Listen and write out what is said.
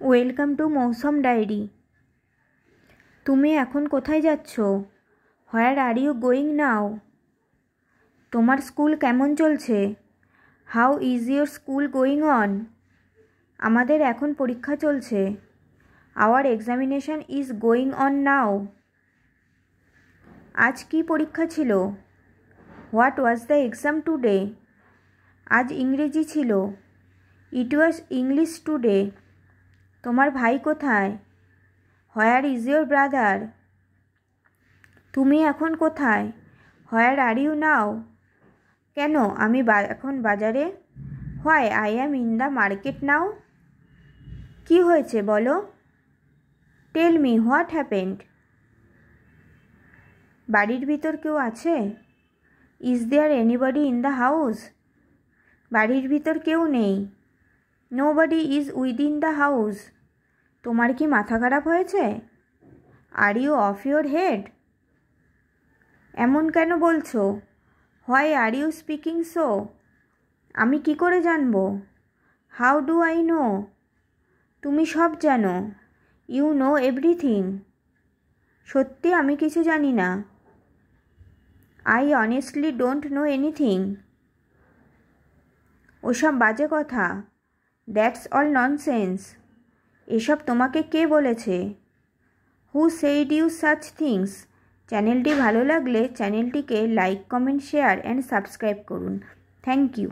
Welcome to Mausam diary. তুমি এখন কোথায় যাচ্ছ? Where are you going now? তোমার স্কুল কেমন চলছে? How is your school going on? আমাদের এখন পরীক্ষা চলছে। Our examination is going on now. আজ কি পরীক্ষা ছিল? What was the exam today? আজ ইংরেজি ছিল। It was English today. তোমার ভাই কোথায়? Where is your brother? তুমি এখন কোথায়? Where are you now? কেন আমি এখন বাজারে? Why I am in the market নাও। কি হয়েছে বলো? Tell me what happened. বাড়ির ভিতর কেউ আছে? Is there anybody in the house? বাড়ির ভিতর কেউ নেই। Nobody is within the house. তোমার কি মাথা খারাপ হয়েছে? Are you off your head? এমন কেন বলছো? Why are you speaking so? আমি কি করে জানবো? How do I know? তুমি সব জানো। You know everything. সত্যি আমি কিছু জানি না। I honestly don't know anything. ওসব বাজে কথা। That's all nonsense. এসব তোমাকে কে বলেছে? Who said you such things? চ্যানেলটি ভালো লাগলে চ্যানেলটিকে like, comment, share and subscribe করুন। Thank you.